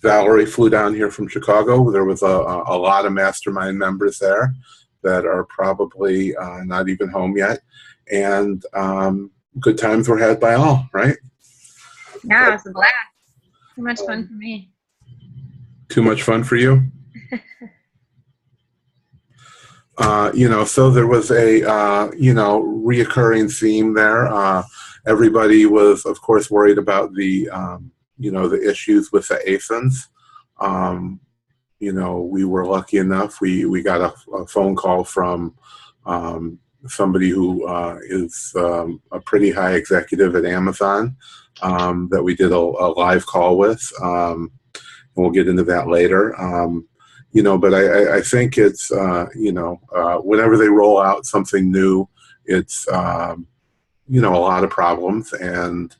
Valerie flew down here from Chicago. There was a lot of Mastermind members there that are probably not even home yet. And good times were had by all, right? Yeah, it was a blast. Too much fun for me. Too much fun for you? So there was a, reoccurring theme there. Everybody was, of course, worried about the, the issues with the ASINs. We were lucky enough. We got a phone call from somebody who is a pretty high executive at Amazon that we did a live call with. And we'll get into that later. But I think it's, whenever they roll out something new, it's, a lot of problems. And,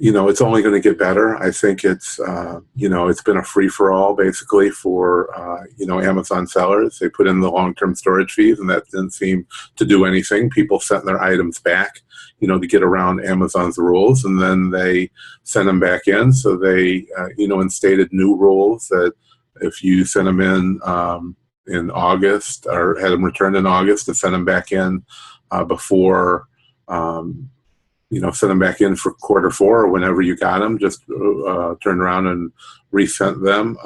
it's only going to get better. I think it's, it's been a free-for-all basically for, Amazon sellers. They put in the long-term storage fees, and that didn't seem to do anything. People sent their items back, to get around Amazon's rules, and then they sent them back in. So they, instated new rules that if you sent them in August or had them returned in August, to send them back in before, send them back in for quarter four or whenever you got them, just turn around and resent them.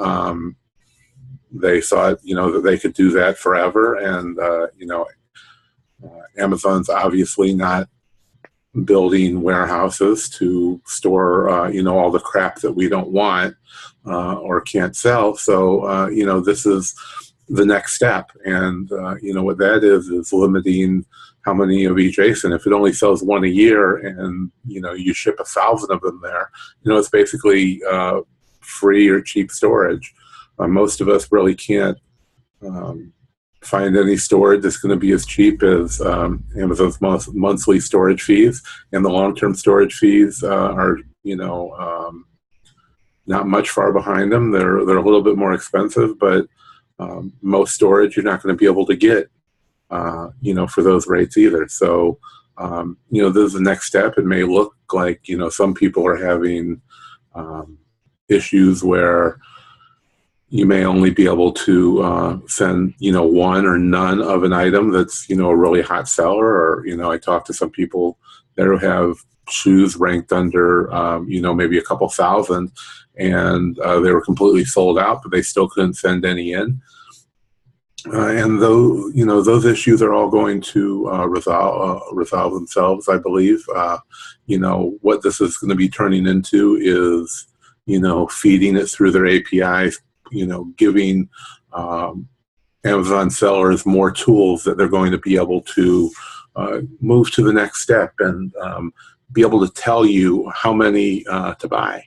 They thought, that they could do that forever. And, Amazon's obviously not building warehouses to store, all the crap that we don't want or can't sell. So, this is the next step. And, what that is limiting how many of each ASIN. If it only sells one a year and, you ship 1,000 of them there, it's basically free or cheap storage. Most of us really can't find any storage that's going to be as cheap as Amazon's monthly storage fees, and the long-term storage fees are, not much far behind them. They're a little bit more expensive, but most storage you're not going to be able to get, for those rates either. So, this is the next step. It may look like, some people are having issues where you may only be able to send, one or none of an item that's, a really hot seller. Or, I talked to some people that have shoes ranked under, maybe a couple thousand, and they were completely sold out, but they still couldn't send any in. And though, those issues are all going to resolve themselves, I believe. What this is going to be turning into is, feeding it through their APIs, giving Amazon sellers more tools that they're going to be able to move to the next step and be able to tell you how many to buy.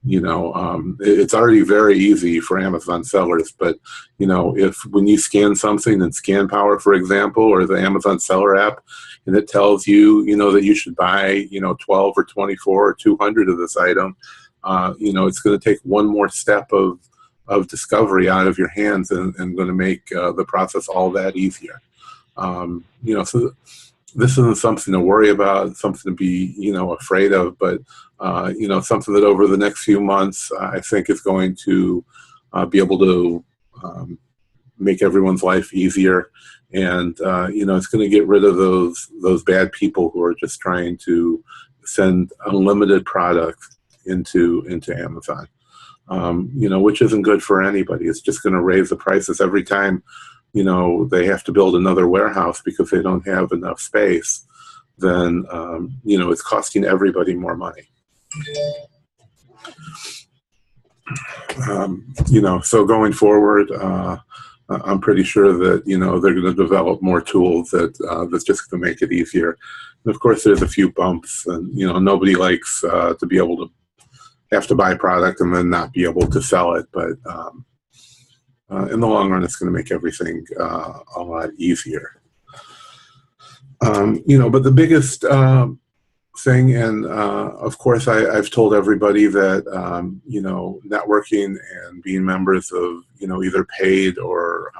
It's already very easy for Amazon sellers, but, if when you scan something in ScanPower, for example, or the Amazon seller app, and it tells you, that you should buy, 12 or 24 or 200 of this item, it's going to take one more step of discovery out of your hands and going to make the process all that easier. So this isn't something to worry about, something to be, afraid of, but, something that over the next few months, I think is going to be able to make everyone's life easier. And, it's going to get rid of those bad people who are just trying to send unlimited products into Amazon, which isn't good for anybody. It's just going to raise the prices every time, they have to build another warehouse because they don't have enough space. Then, it's costing everybody more money. So going forward, I'm pretty sure that, they're going to develop more tools that's just going to make it easier. And of course, there's a few bumps, and, nobody likes to be able to have to buy product and then not be able to sell it. But in the long run, it's going to make everything a lot easier. But the biggest thing, and of course, I've told everybody that, networking and being members of, either paid or,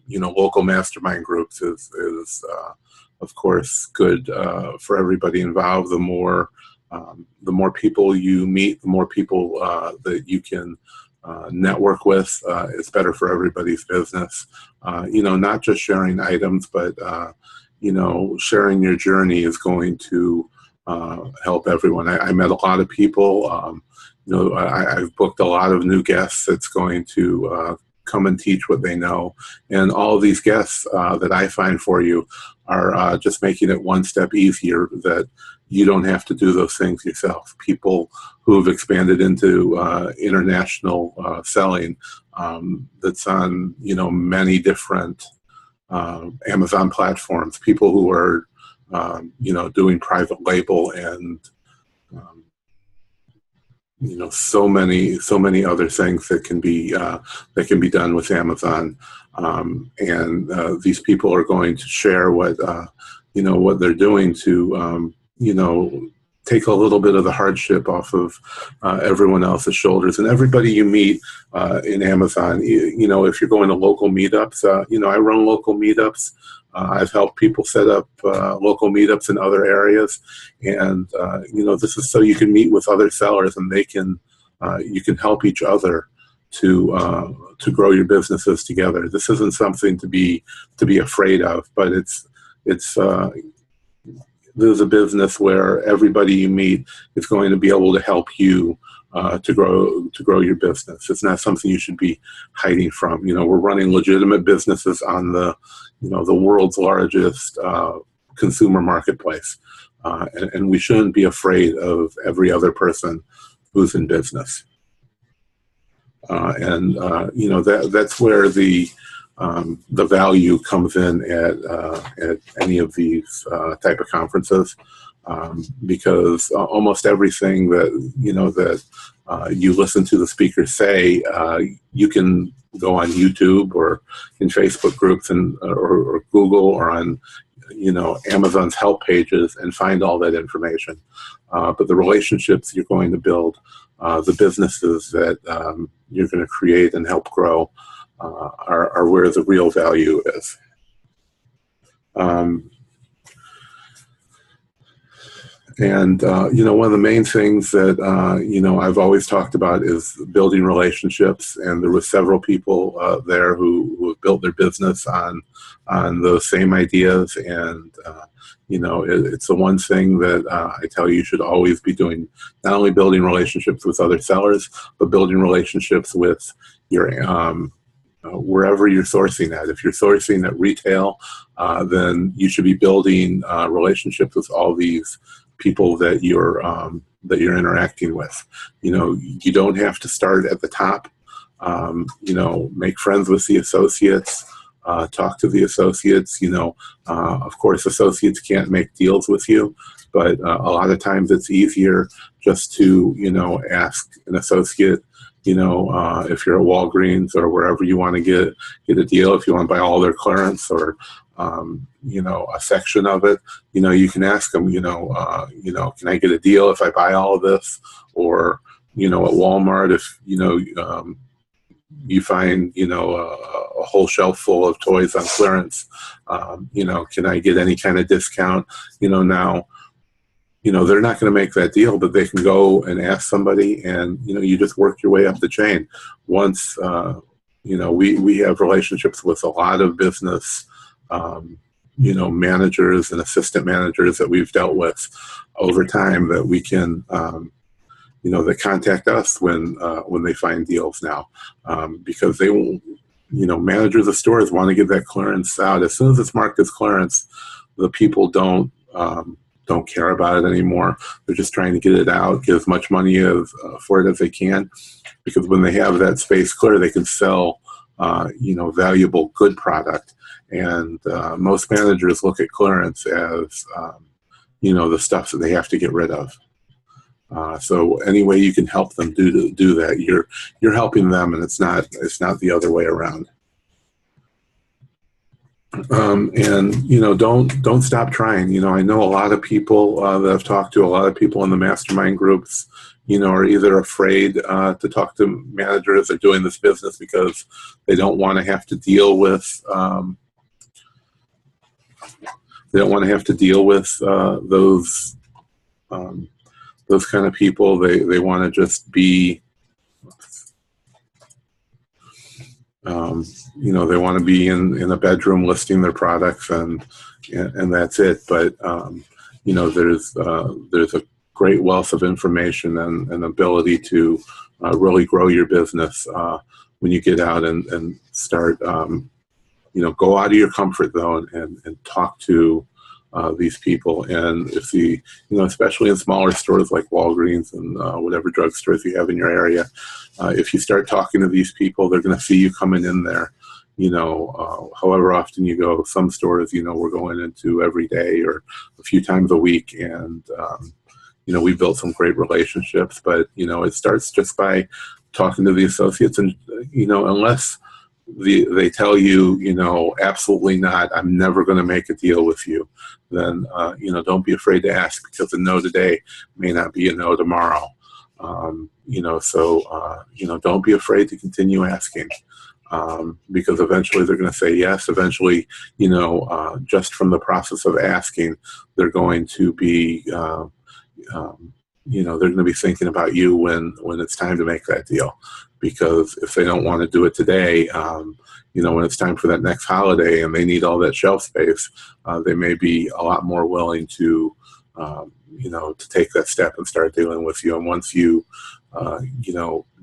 local mastermind groups is of course, good for everybody involved. The more The more people you meet, the more people that you can network with, it's better for everybody's business. Not just sharing items, but sharing your journey is going to help everyone. I met a lot of people. I've booked a lot of new guests that's going to come and teach what they know. And all of these guests that I find for you are just making it one step easier, that you don't have to do those things yourself. People who have expanded into international selling, that's on many different Amazon platforms. People who are doing private label and so many other things that can be done with Amazon. And these people are going to share what they're doing to take a little bit of the hardship off of everyone else's shoulders. And everybody you meet in Amazon, if you're going to local meetups, I run local meetups. I've helped people set up local meetups in other areas, and this is so you can meet with other sellers, and you can help each other to grow your businesses together. This isn't something to be afraid of, but there's a business where everybody you meet is going to be able to help you to grow your business. It's not something you should be hiding from. We're running legitimate businesses on the world's largest consumer marketplace, and we shouldn't be afraid of every other person who's in business. That's where the value comes in at any of these type of conferences, because almost everything that you listen to the speakers say, you can go on YouTube or in Facebook groups or Google or on Amazon's help pages and find all that information. But the relationships you're going to build, the businesses that you're going to create and help grow, are where the real value is. One of the main things that I've always talked about is building relationships, and there were several people there who have built their business on those same ideas, and it's the one thing that I tell you should always be doing, not only building relationships with other sellers, but building relationships with your wherever you're sourcing at. If you're sourcing at retail, then you should be building relationships with all these people that you're interacting with. You don't have to start at the top. Make friends with the associates. Talk to the associates. Of course, associates can't make deals with you, but a lot of times it's easier just to ask an associate. If you're at Walgreens or wherever you want to get a deal, if you want to buy all their clearance or a section of it, you can ask them, can I get a deal if I buy all of this? Or at Walmart, if you find a whole shelf full of toys on clearance, can I get any kind of discount? Now they're not going to make that deal, but they can go and ask somebody, and you just work your way up the chain. Once we have relationships with a lot of business managers and assistant managers that we've dealt with over time, that we can that contact us when they find deals now, because they won't, managers of stores want to get that clearance out. As soon as it's marked as clearance, the people don't care about it anymore. They're just trying to get it out, get as much money for it as they can, because when they have that space clear, they can sell valuable, good product. And most managers look at clearance as the stuff that they have to get rid of. So any way you can help them do that, you're helping them, and it's not the other way around. Don't stop trying. I know a lot of people that I've talked to, a lot of people in the mastermind groups, are either afraid to talk to managers or doing this business because they don't want to have to deal with those those kind of people, they want to just be, they want to be in a bedroom listing their products, and that's it. But there's a great wealth of information and ability to really grow your business when you get out and start. Go out of your comfort zone and talk to these people. And if especially in smaller stores like Walgreens and whatever drugstores you have in your area, if you start talking to these people, they're going to see you coming in there. However often you go. Some stores, we're going into every day or a few times a week, and we built some great relationships. But it starts just by talking to the associates, and unless they tell you, absolutely not, I'm never going to make a deal with you, then, don't be afraid to ask, because a no today may not be a no tomorrow. Don't be afraid to continue asking, because eventually they're going to say yes. Eventually, just from the process of asking, they're going to be, they're going to be thinking about you when it's time to make that deal. Because if they don't want to do it today, when it's time for that next holiday and they need all that shelf space, they may be a lot more willing to, to take that step and start dealing with you. And once you,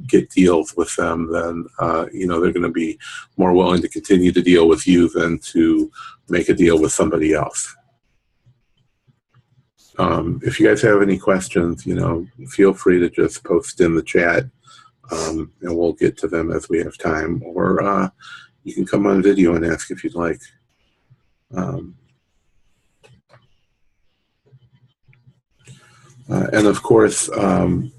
get deals with them, then, they're going to be more willing to continue to deal with you than to make a deal with somebody else. If you guys have any questions, feel free to just post in the chat. And we'll get to them as we have time, or you can come on video and ask if you'd like. And of course, after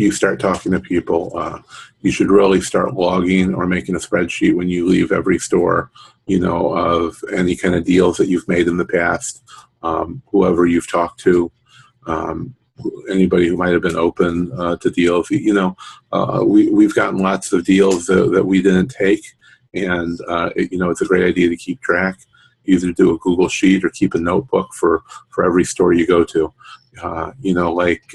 you start talking to people, you should really start logging or making a spreadsheet when you leave every store, of any kind of deals that you've made in the past, whoever you've talked to. Anybody who might have been open to deals. We've gotten lots of deals that we didn't take, and it's a great idea to keep track. Either do a Google Sheet or keep a notebook for every store you go to. Like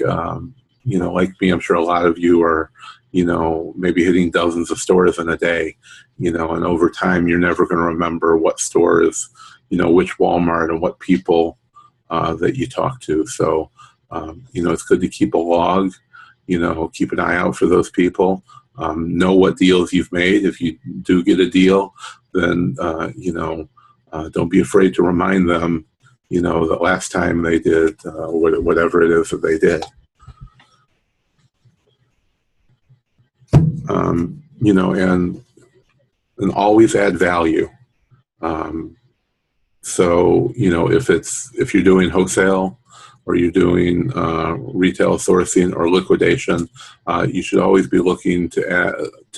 me, I'm sure a lot of you are, maybe hitting dozens of stores in a day, and over time you're never going to remember what stores, which Walmart and what people that you talk to. So. It's good to keep a log, keep an eye out for those people, know what deals you've made. If you do get a deal, then, don't be afraid to remind them, the last time they did whatever it is that they did. And always add value. If you're doing wholesale, or you're doing retail sourcing or liquidation, you should always be looking to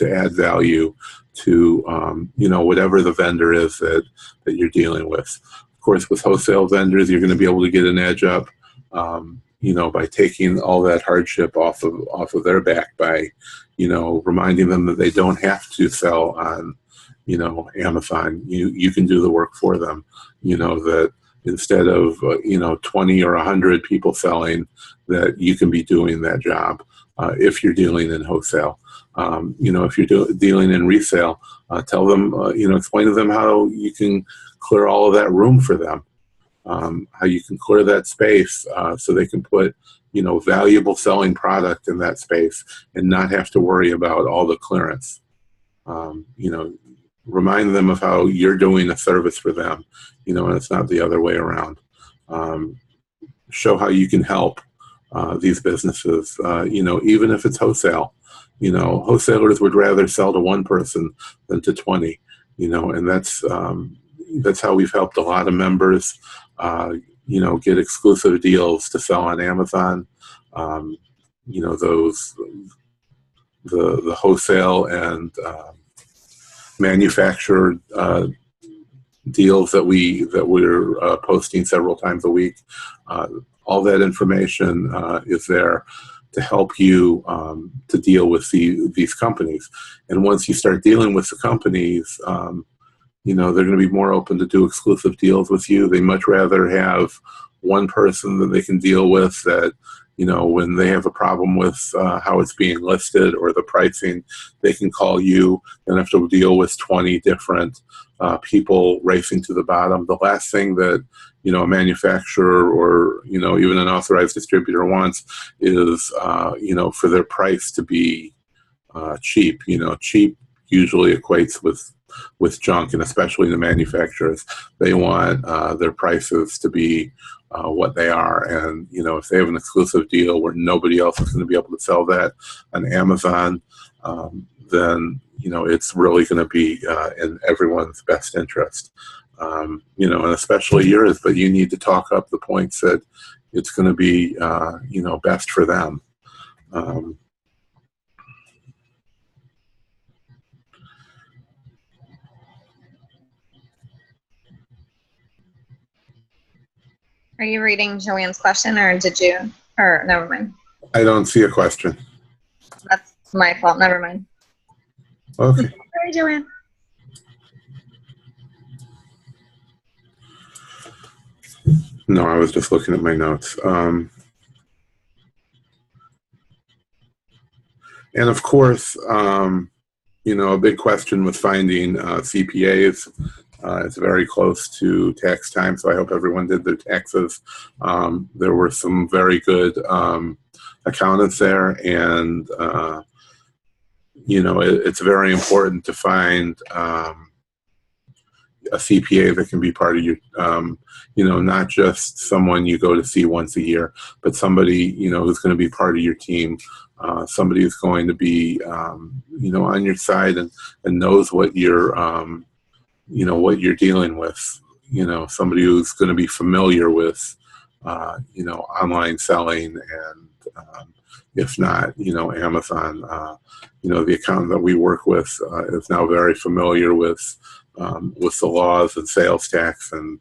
add value to whatever the vendor is that you're dealing with. Of course, with wholesale vendors, you're going to be able to get an edge up, by taking all that hardship off of their back by, reminding them that they don't have to sell on, Amazon. You can do the work for them. That instead of 20 or 100 people selling, that you can be doing that job if you're dealing in wholesale. If you're dealing in resale, tell them, explain to them how you can clear all of that room for them, how you can clear that space so they can put valuable selling product in that space and not have to worry about all the clearance. Remind them of how you're doing a service for them, and it's not the other way around. Show how you can help these businesses, even if it's wholesale. Wholesalers would rather sell to one person than to 20, and that's how we've helped a lot of members, get exclusive deals to sell on Amazon. The wholesale and manufactured deals that we're posting several times a week. All that information is there to help you to deal with these companies. And once you start dealing with the companies, they're going to be more open to do exclusive deals with you. They much rather have one person that they can deal with that, when they have a problem with how it's being listed or the pricing, they can call you and have to deal with 20 different people racing to the bottom. The last thing that, a manufacturer or, even an authorized distributor wants is, for their price to be cheap. Cheap usually equates with junk, and especially the manufacturers. They want their prices to be what they are. And, if they have an exclusive deal where nobody else is going to be able to sell that on Amazon, then, it's really going to be in everyone's best interest. And especially yours, but you need to talk up the points that it's going to be, best for them. Are you reading Joanne's question, or did you? Or never mind. I don't see a question. That's my fault. Never mind. Okay. Sorry, Joanne. No, I was just looking at my notes. And of course, a big question with finding CPAs. It's very close to tax time, so I hope everyone did their taxes. There were some very good accountants there, and it's very important to find a CPA that can be part of your, not just someone you go to see once a year, but somebody, who's going to be part of your team, somebody who's going to be, on your side and knows what you're, what you're dealing with, somebody who's going to be familiar with, online selling and, if not, Amazon, the accountant that we work with is now very familiar with the laws and sales tax and,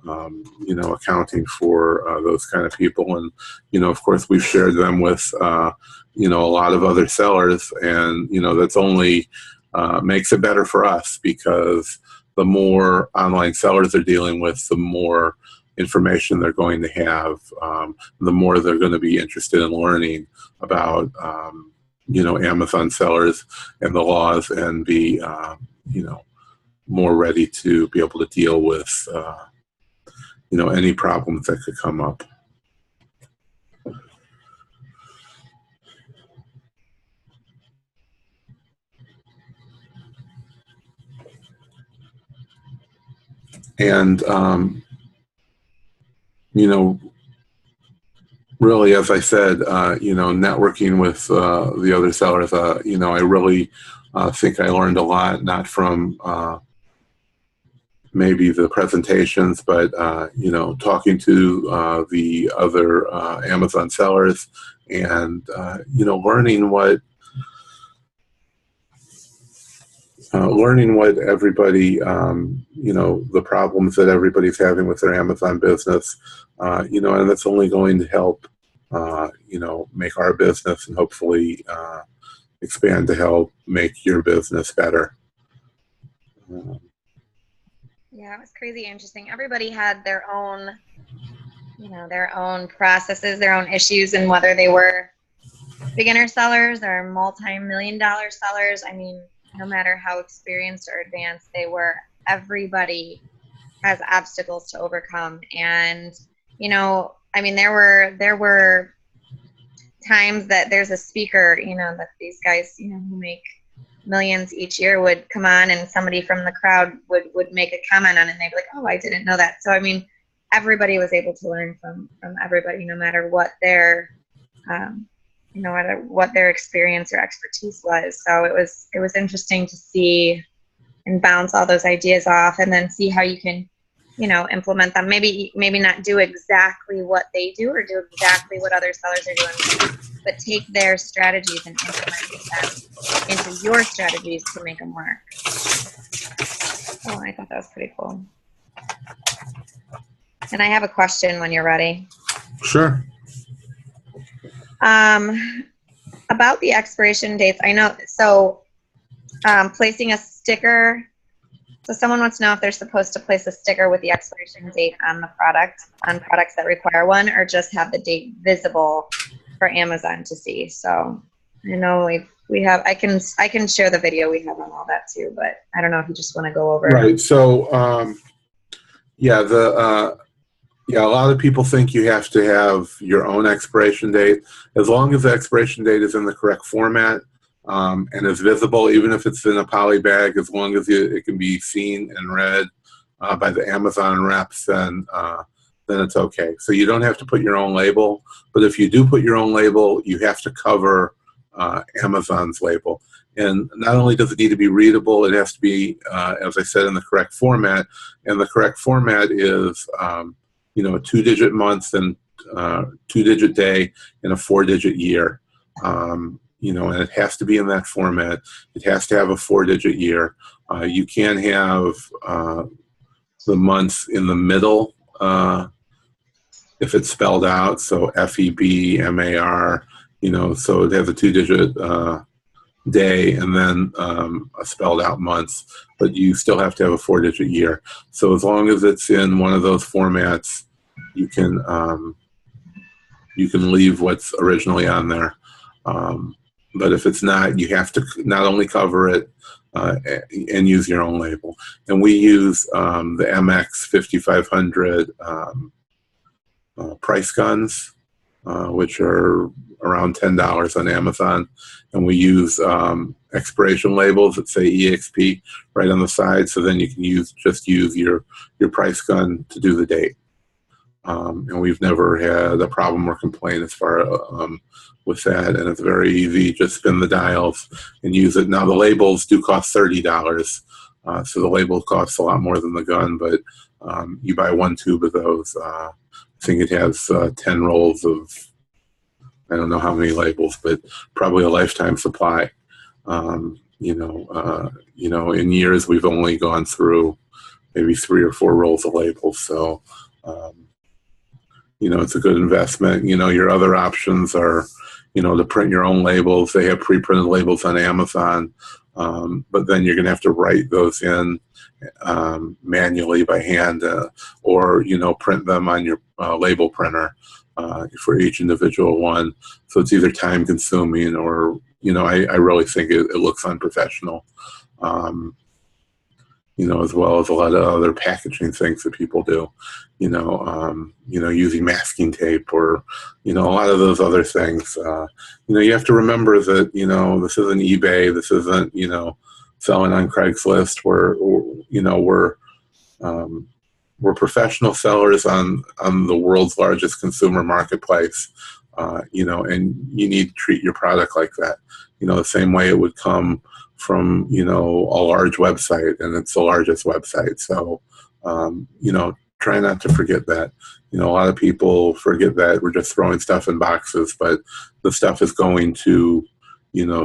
accounting for those kind of people. And, of course, we've shared them with, a lot of other sellers, and, that's only makes it better for us, because the more online sellers they're dealing with, the more information they're going to have, the more they're going to be interested in learning about, Amazon sellers and the laws, and be, more ready to be able to deal with, any problems that could come up. And, really, as I said, networking with the other sellers, I really think I learned a lot, not from maybe the presentations, but, talking to the other Amazon sellers, and, learning what everybody, the problems that everybody's having with their Amazon business, and that's only going to help, make our business, and hopefully expand to help make your business better. Yeah, it was crazy interesting. Everybody had their own, their own processes, their own issues, and whether they were beginner sellers or multi-million-dollar sellers. I mean, no matter how experienced or advanced they were, everybody has obstacles to overcome. And, there were times that there's a speaker, that these guys, who make millions each year would come on, and somebody from the crowd would make a comment on it, and they'd be like, oh, I didn't know that. So, everybody was able to learn from everybody, no matter what their, no matter what their experience or expertise was. So it was interesting to see and bounce all those ideas off, and then see how you can, implement them. Maybe not do exactly what they do or do exactly what other sellers are doing, but take their strategies and implement them into your strategies to make them work. Oh, I thought that was pretty cool. And I have a question when you're ready. Sure. About the expiration dates, I know, so placing a sticker So someone wants to know if they're supposed to place a sticker with the expiration date on the product, on products that require one, or just have the date visible for Amazon to see. So I know we have, I can share the video we have on all that too, but I don't know if you just want to go over. Right. So, yeah, a lot of people think you have to have your own expiration date. As long as the expiration date is in the correct format and is visible, even if it's in a poly bag, as long as it can be seen and read by the Amazon reps, then it's okay. So you don't have to put your own label, but if you do put your own label, you have to cover Amazon's label. And not only does it need to be readable, it has to be, as I said, in the correct format. And the correct format is, a 2-digit month and 2-digit day and a 4-digit year. And it has to be in that format. It has to have a 4-digit year. You can have the months in the middle if it's spelled out. So FEBMAR, so it has a 2-digit day and then a spelled out month, but you still have to have a 4-digit year. So as long as it's in one of those formats, you can leave what's originally on there. But if it's not, you have to not only cover it and use your own label. And we use the MX 5500 price guns, which are around $10 on Amazon. And we use expiration labels that say EXP right on the side, so then you can just use your price gun to do the date. And we've never had a problem or complaint as far with that, and it's very easy. Just spin the dials and use it. Now the labels do cost $30, so the label costs a lot more than the gun, but you buy 1 tube of those. I think it has 10 rolls of, I don't know how many labels, but probably a lifetime supply. In years we've only gone through maybe 3 or 4 rolls of labels, so it's a good investment. Your other options are, to print your own labels. They have pre-printed labels on Amazon, but then you're going to have to write those in manually by hand, or print them on your label printer for each individual one. So it's either time consuming or I really think it looks unprofessional. As well as a lot of other packaging things that people do, using masking tape or, a lot of those other things. You have to remember that, this isn't eBay, this isn't, selling on Craigslist. We're professional sellers on the world's largest consumer marketplace, and you need to treat your product like that, the same way it would come from a large website, and it's the largest website. So try not to forget that. A lot of people forget that we're just throwing stuff in boxes, but the stuff is going to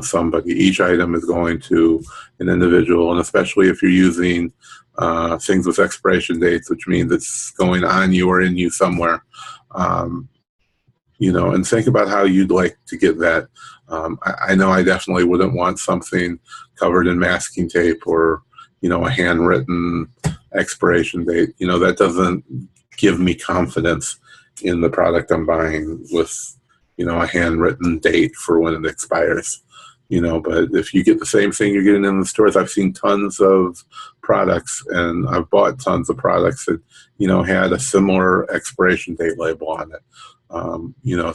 somebody. Each item is going to an individual, and especially if you're using things with expiration dates, which means it's going on you or in you somewhere. And think about how you'd like to get that. I know I definitely wouldn't want something covered in masking tape or, a handwritten expiration date. That doesn't give me confidence in the product I'm buying with, a handwritten date for when it expires. But if you get the same thing you're getting in the stores, I've seen tons of products, and I've bought tons of products that, had a similar expiration date label on it.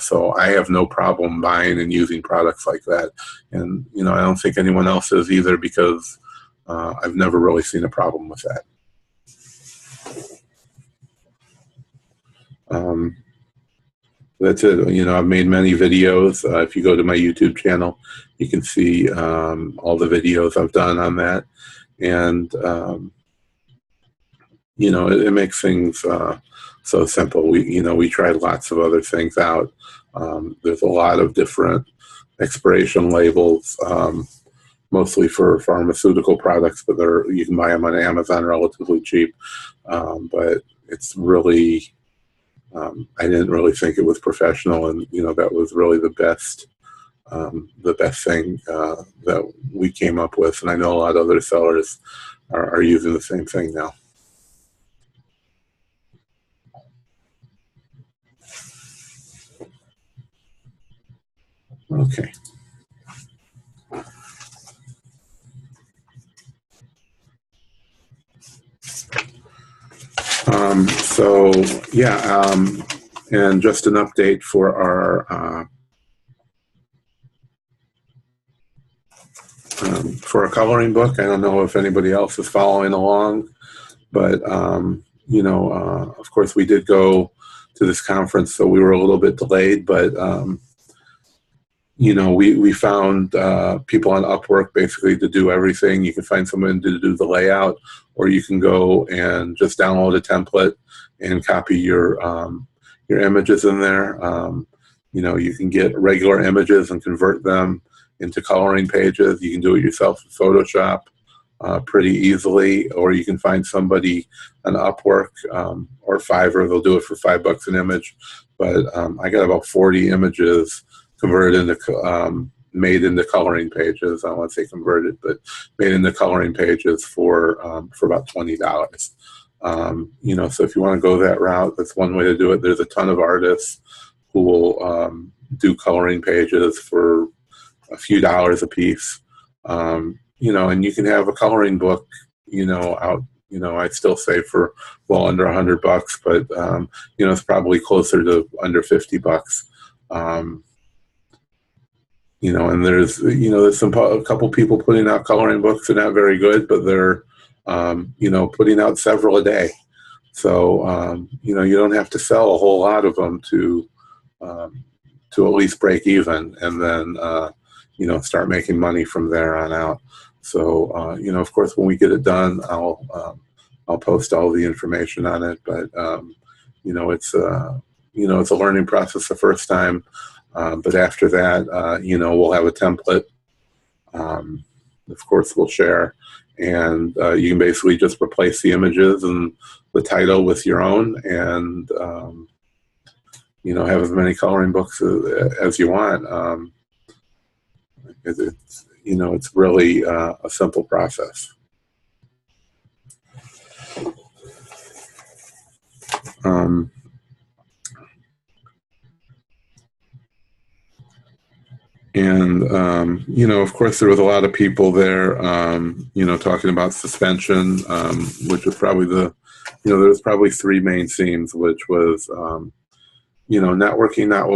So I have no problem buying and using products like that. And, I don't think anyone else is either, because I've never really seen a problem with that. That's it. I've made many videos. If you go to my YouTube channel, you can see all the videos I've done on that. And, it makes things so simple. We tried lots of other things out. There's a lot of different expiration labels, mostly for pharmaceutical products, but you can buy them on Amazon relatively cheap. But it's really, I didn't really think it was professional, and that was really the best thing that we came up with. And I know a lot of other sellers are using the same thing now. Okay. So yeah, and just an update for our coloring book. I don't know if anybody else is following along, but you know, of course, we did go to this conference, so we were a little bit delayed. But you know, we found people on Upwork basically to do everything. You can find someone to do the layout, or you can go and just download a template and copy your images in there. You know, you can get regular images and convert them into coloring pages. You can do it yourself in Photoshop pretty easily, or you can find somebody on Upwork or Fiverr. They'll do it for $5 an image. But I got about 40 images converted into made into coloring pages. I don't want to say converted, but made into coloring pages for about $20. You know, so if you want to go that route, that's one way to do it. There's a ton of artists who will do coloring pages for a few dollars a piece. You know, and you can have a coloring book, you know, out, you know, I'd still say for well under $100, but you know, it's probably closer to under $50. You know, and there's, you know, there's a couple people putting out coloring books. They're not very good, but they're, you know, putting out several a day. So, you know, you don't have to sell a whole lot of them to at least break even, and then, you know, start making money from there on out. So, you know, of course, when we get it done, I'll post all the information on it. But, you know, it's a learning process the first time. But after that, you know, we'll have a template. Of course, we'll share, and you can basically just replace the images and the title with your own, and you know, have as many coloring books as you want. It's, you know, it's really a simple process. And, you know, of course, there was a lot of people there, you know, talking about suspension, which was probably you know, there was probably three main themes, which was, you know, networking not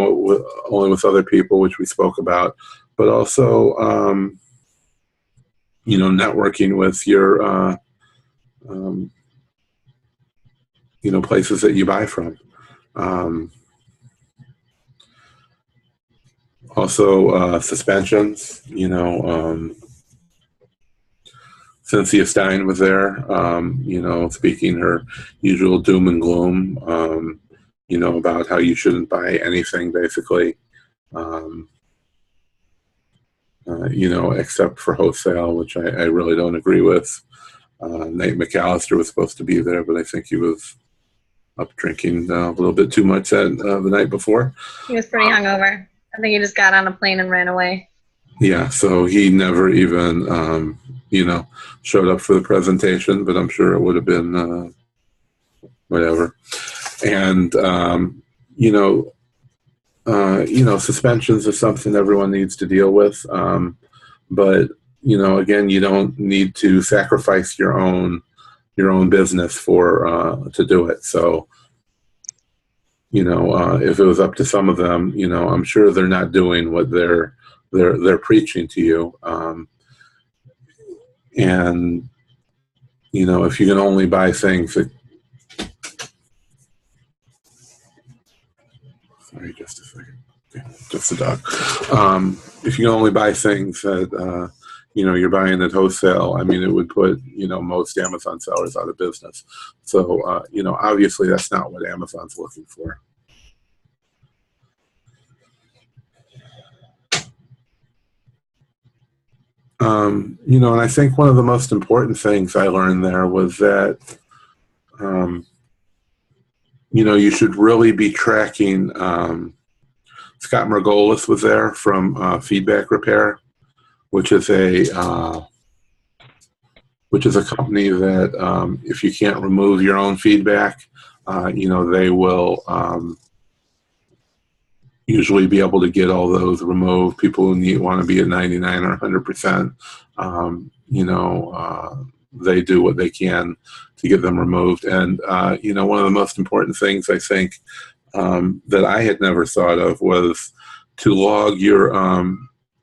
only with other people, which we spoke about, but also, you know, networking with your, you know, places that you buy from. Also, suspensions, you know, Cynthia Stein was there, you know, speaking her usual doom and gloom, you know, about how you shouldn't buy anything, basically, you know, except for wholesale, which I really don't agree with. Nate McAllister was supposed to be there, but I think he was up drinking a little bit too much the night before. He was pretty hungover. I think he just got on a plane and ran away. Yeah, so he never even, you know, showed up for the presentation, but I'm sure it would have been whatever. And, you know, suspensions is something everyone needs to deal with. But, you know, again, you don't need to sacrifice your own business for to do it. So, you know, if it was up to some of them, you know, I'm sure they're not doing what they're preaching to you. And, you know, if you can only buy things that, sorry, just a second. Okay, just a dog. If you can only buy things that, you know, you're buying at wholesale, I mean, it would put, you know, most Amazon sellers out of business. So, you know, obviously that's not what Amazon's looking for. You know, and I think one of the most important things I learned there was that, you know, you should really be tracking. Scott Margolis was there from Feedback Repair, which is a which is a company that if you can't remove your own feedback, they will usually be able to get all those removed. People who want to be at 99 or 100%, they do what they can to get them removed. And, one of the most important things I think that I had never thought of was to log your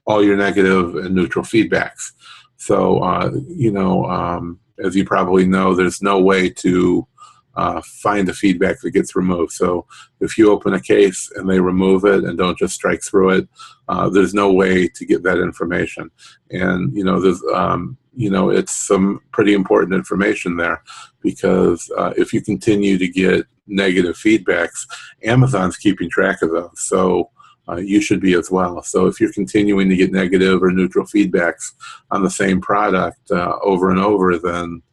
all your negative and neutral feedbacks. So, as you probably know, there's no way to find the feedback that gets removed. So if you open a case and they remove it and don't just strike through it, there's no way to get that information. And, there's, it's some pretty important information there, because if you continue to get negative feedbacks, Amazon's keeping track of those. So you should be as well. So if you're continuing to get negative or neutral feedbacks on the same product over and over, then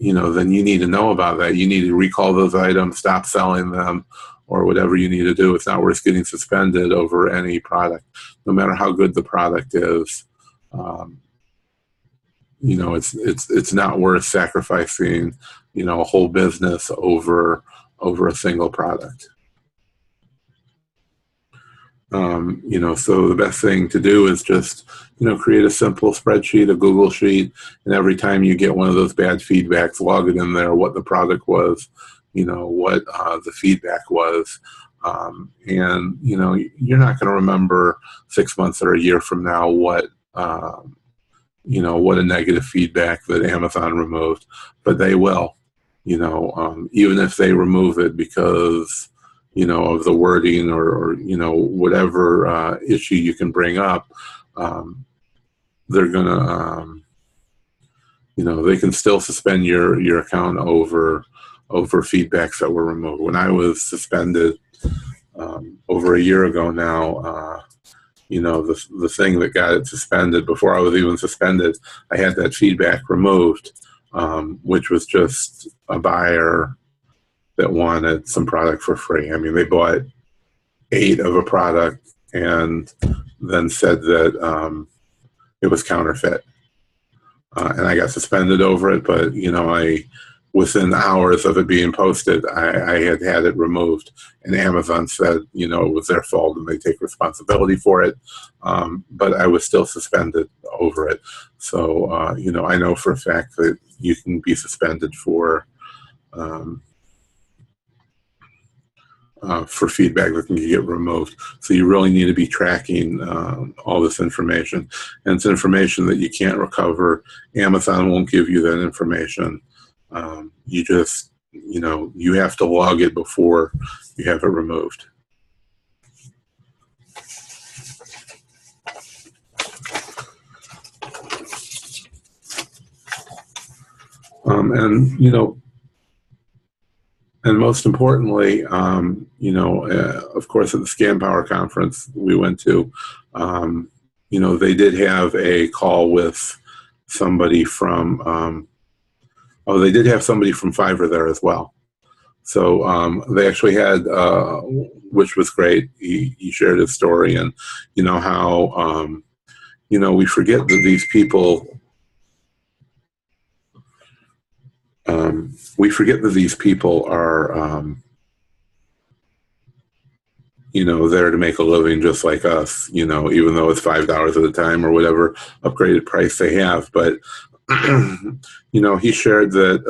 then you need to know about that. You need to recall those items, stop selling them, or whatever you need to do. It's not worth getting suspended over any product, no matter how good the product is. It's not worth sacrificing, a whole business over a single product. So the best thing to do is just, create a simple spreadsheet, a Google Sheet, and every time you get one of those bad feedbacks, log it in there, what the product was, what the feedback was. And, you're not going to remember 6 months or a year from now what a negative feedback that Amazon removed, but they will, even if they remove it because of the wording or whatever issue you can bring up, they're gonna, they can still suspend your account over feedbacks that were removed. When I was suspended over a year ago now, the thing that got it suspended, before I was even suspended, I had that feedback removed, which was just a buyer that wanted some product for free. I mean, they bought 8 of a product and then said that it was counterfeit. And I got suspended over it, but, within hours of it being posted, I had it removed. And Amazon said, it was their fault and they take responsibility for it. But I was still suspended over it. So, I know for a fact that you can be suspended for feedback that can get removed. So you really need to be tracking all this information. And it's information that you can't recover. Amazon won't give you that information. You just, you have to log it before you have it removed. And most importantly, of course, at the ScanPower Conference we went to, they did have a call with somebody from, they did have somebody from Fiverr there as well. So they actually had, which was great. He shared his story and, how, we forget that these people, are, there to make a living just like us, even though it's $5 at a time or whatever upgraded price they have. But, he shared that,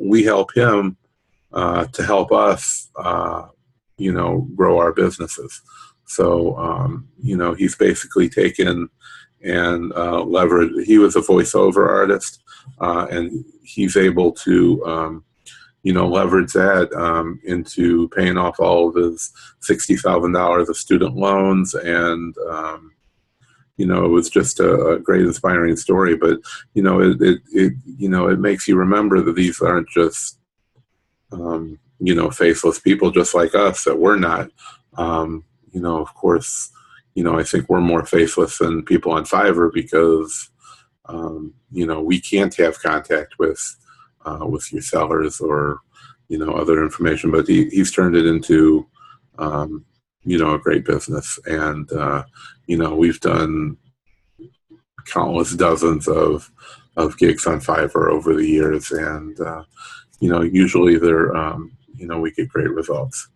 we help him to help us, grow our businesses. So, he's basically taken and leveraged. He was a voiceover artist, and he's able to, leverage that into paying off all of his $60,000 of student loans. And, it was just a great, inspiring story. But, it makes you remember that these aren't just, faceless people just like us, that we're not. Of course, I think we're more faceless than people on Fiverr because, we can't have contact with your sellers or, other information. But he's turned it into, a great business. And, we've done countless dozens of gigs on Fiverr over the years, and usually they're we get great results.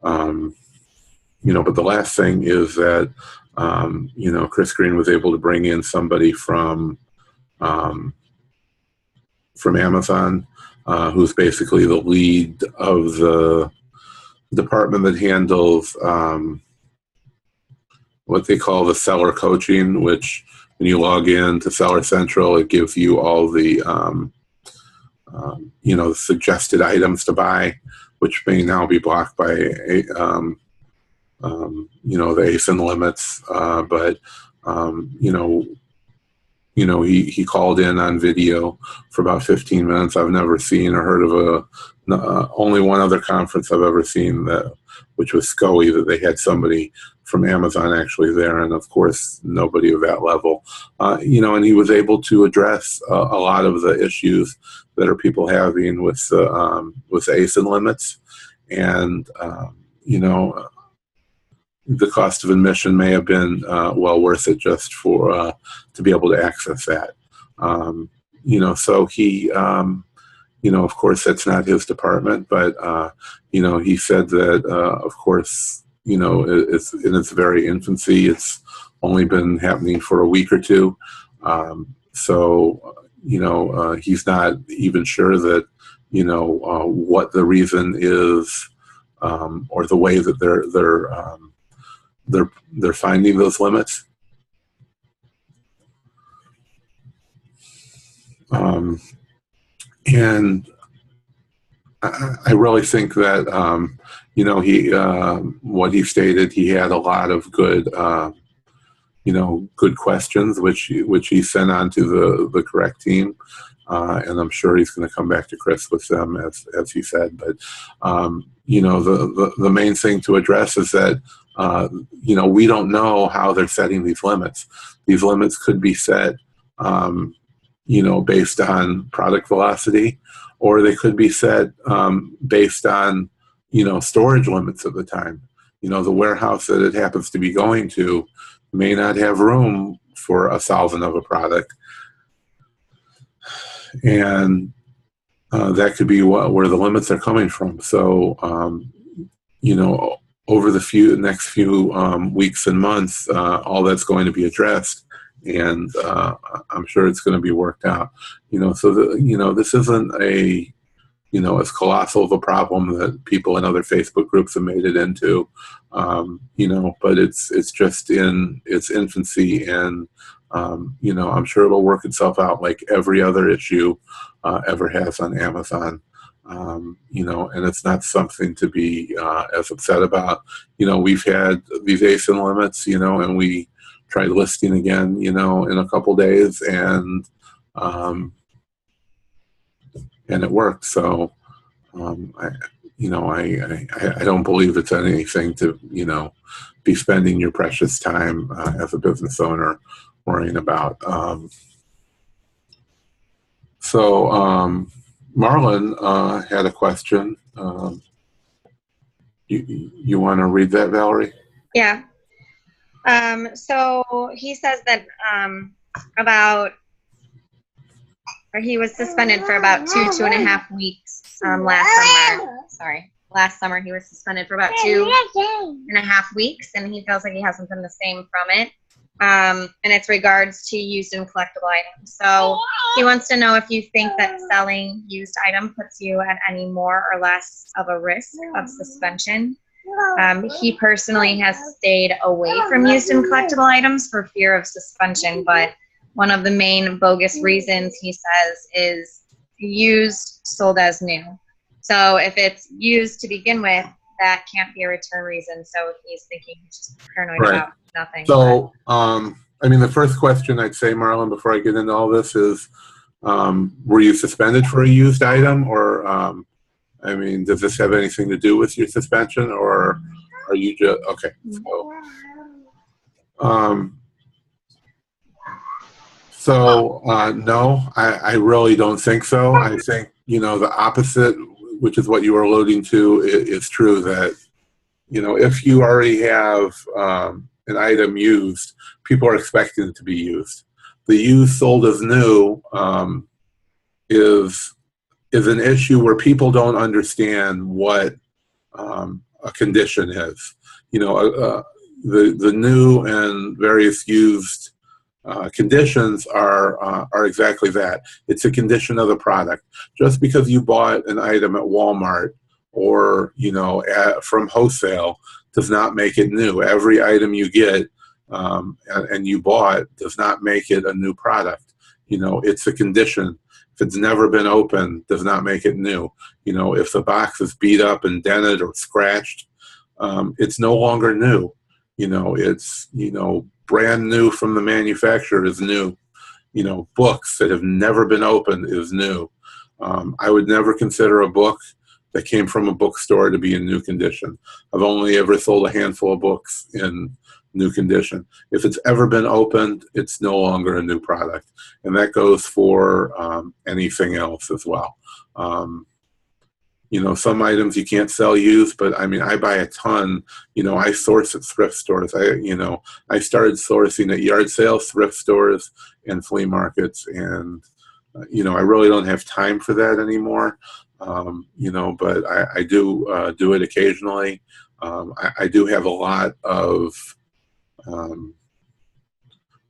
But the last thing is that Chris Green was able to bring in somebody from Amazon, who's basically the lead of the department that handles what they call the seller coaching, which when you log in to Seller Central, it gives you all the suggested items to buy, which may now be blocked by the ASIN limits. He called in on video for about 15 minutes. I've never seen or heard of only one other conference I've ever seen, which was SCOE, that they had somebody from Amazon actually there, and of course nobody of that level. And he was able to address a lot of the issues that are people having with ASIN limits, and the cost of admission may have been well worth it just for to be able to access that. So he, of course, that's not his department, but he said that, of course, it's in its very infancy. It's only been happening for a week or two, so he's not even sure that what the reason is, or the way that they're finding those limits. And I really think that what he stated, he had a lot of good good questions, which he sent on to the correct team, and I'm sure he's going to come back to Chris with them, as he said. But the main thing to address is that we don't know how they're setting these limits. These limits could be set based on product velocity, or they could be set based on storage limits at the time. The warehouse that it happens to be going to may not have room for 1,000 of a product, and that could be where the limits are coming from. So over the next few weeks and months, all that's going to be addressed, and I'm sure it's going to be worked out. So this isn't as colossal of a problem that people in other Facebook groups have made it into, but it's just in its infancy, and I'm sure it'll work itself out like every other issue ever has on Amazon. And it's not something to be as upset about. We've had these ASIN limits, and we tried listing again, in a couple days, and it worked. So, I don't believe it's anything to, be spending your precious time as a business owner worrying about. Marlon had a question. You want to read that, Valerie? Yeah. So he says that he was suspended for about 2.5 weeks last summer. Last summer he was suspended for about 2.5 weeks, and he feels like he hasn't been the same from it. And it's regards to used and collectible items. So he wants to know if you think that selling used item puts you at any more or less of a risk of suspension. He personally has stayed away from used and collectible items for fear of suspension, but one of the main bogus reasons he says is used sold as new. So if it's used to begin with, that can't be a return reason. So he's thinking he's just paranoid about nothing. So, the first question I'd say, Marlon, before I get into all this is, were you suspended for a used item, or, does this have anything to do with your suspension, or are you just, okay. No, I really don't think so. I think, the opposite, which is what you were alluding to, is true, that, if you already have an item used, people are expecting it to be used. the used sold as new is an issue where people don't understand what a condition is. You know, the new and various used conditions are exactly that. It's a condition of the product. Just because you bought an item at Walmart or, you know, from wholesale does not make it new. Every item you get and you bought does not make it a new product. You know, it's a condition. If it's never been opened, does not make it new. You know, if the box is beat up and dented or scratched, it's no longer new. You know, it's, you know, brand new from the manufacturer is new. You know, books that have never been opened is new. I would never consider a book that came from a bookstore to be in new condition. I've only ever sold a handful of books in new condition. If it's ever been opened, it's no longer a new product. And that goes for anything else as well. You know, some items you can't sell used, but I mean, I buy a ton. You know, I source at thrift stores. I started sourcing at yard sales, thrift stores, and flea markets. And, you know, I really don't have time for that anymore. You know, but I do do it occasionally. I do have a lot of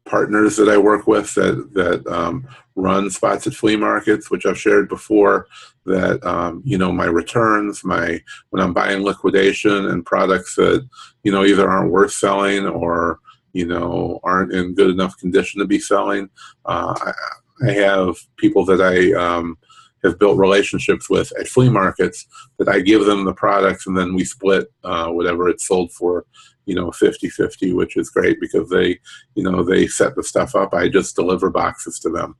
partners that I work with that run spots at flea markets, which I've shared before, that, you know, my returns, when I'm buying liquidation and products that, you know, either aren't worth selling or, you know, aren't in good enough condition to be selling, I have people that I have built relationships with at flea markets that I give them the products and then we split whatever it's sold for, you know, 50-50, which is great because they, you know, they set the stuff up. I just deliver boxes to them.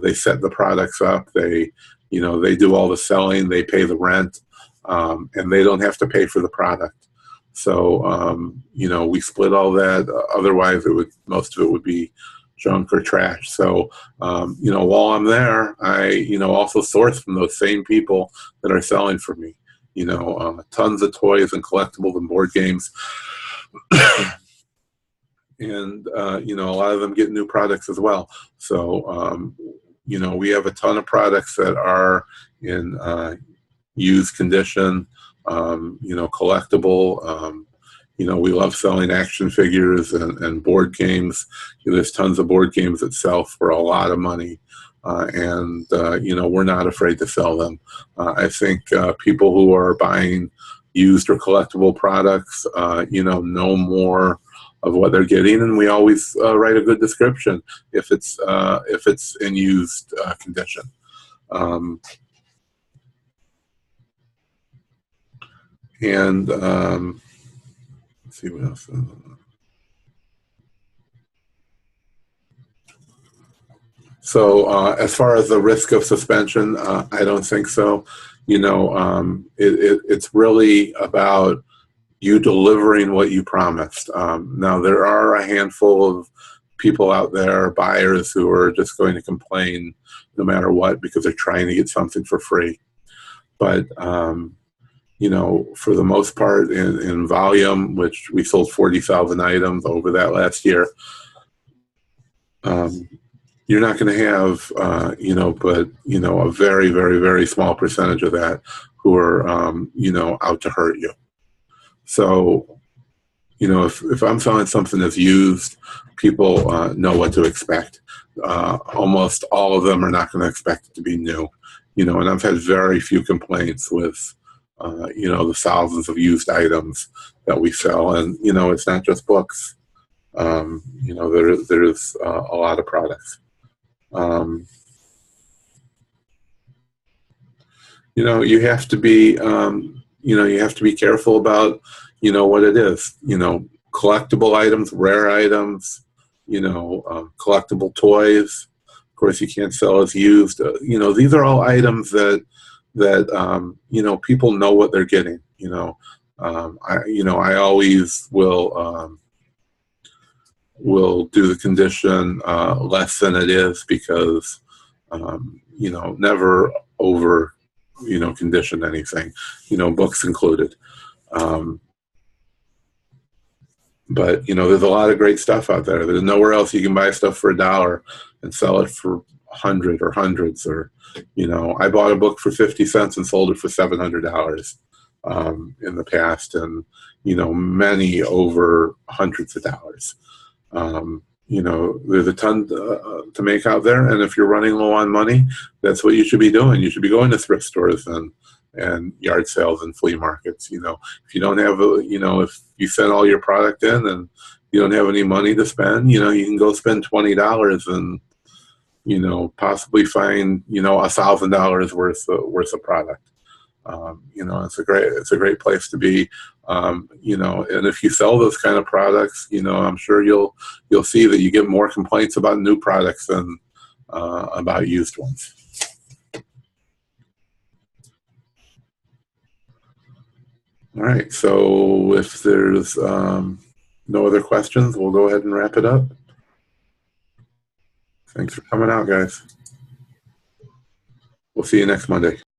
They set the products up. They, you know, they do all the selling. They pay the rent, and they don't have to pay for the product. So, you know, we split all that. Otherwise, most of it would be junk or trash. So, you know, while I'm there, I, you know, also source from those same people that are selling for me. You know, tons of toys and collectibles and board games. And, you know, a lot of them get new products as well. So, you know, we have a ton of products that are in used condition, you know, collectible. You know, we love selling action figures and board games. You know, there's tons of board games that sell for a lot of money. And, you know, we're not afraid to sell them. I think people who are buying used or collectible products, you know more of what they're getting, and we always write a good description if it's in used condition. And let's see what else. So as far as the risk of suspension, I don't think so. You know, it's really about you delivering what you promised. Now, there are a handful of people out there, buyers, who are just going to complain no matter what because they're trying to get something for free. But, you know, for the most part, in volume, which we sold 40,000 items over that last year, you're not going to have, you know, but, you know, a very, very, very small percentage of that who are, you know, out to hurt you. So, you know, if I'm selling something that's used, people know what to expect. Almost all of them are not going to expect it to be new. You know, and I've had very few complaints with, you know, the thousands of used items that we sell. And, you know, it's not just books. You know, there's a lot of products. You know, you have to be, you know, you have to be careful about, you know, what it is. You know, collectible items, rare items, you know, collectible toys. Of course, you can't sell as used. You know, these are all items that you know, people know what they're getting. You know, I always will do the condition less than it is because, you know, never over, you know, condition anything, you know, books included. But you know, there's a lot of great stuff out there. There's nowhere else you can buy stuff for $1 and sell it for 100 or hundreds. Or, you know, I bought a book for 50 cents and sold it for $700 in the past, and you know, many over hundreds of dollars. You know, there's a ton to make out there, and if you're running low on money, that's what you should be doing. You should be going to thrift stores and yard sales and flea markets. You know, if you don't have you know, if you send all your product in and you don't have any money to spend, you know, you can go spend $20 and, you know, possibly find, you know, $1,000 worth of product. You know, it's a great place to be. You know, and if you sell those kind of products, you know, I'm sure you'll see that you get more complaints about new products than about used ones. All right, so if there's no other questions, we'll go ahead and wrap it up. Thanks for coming out, guys. We'll see you next Monday.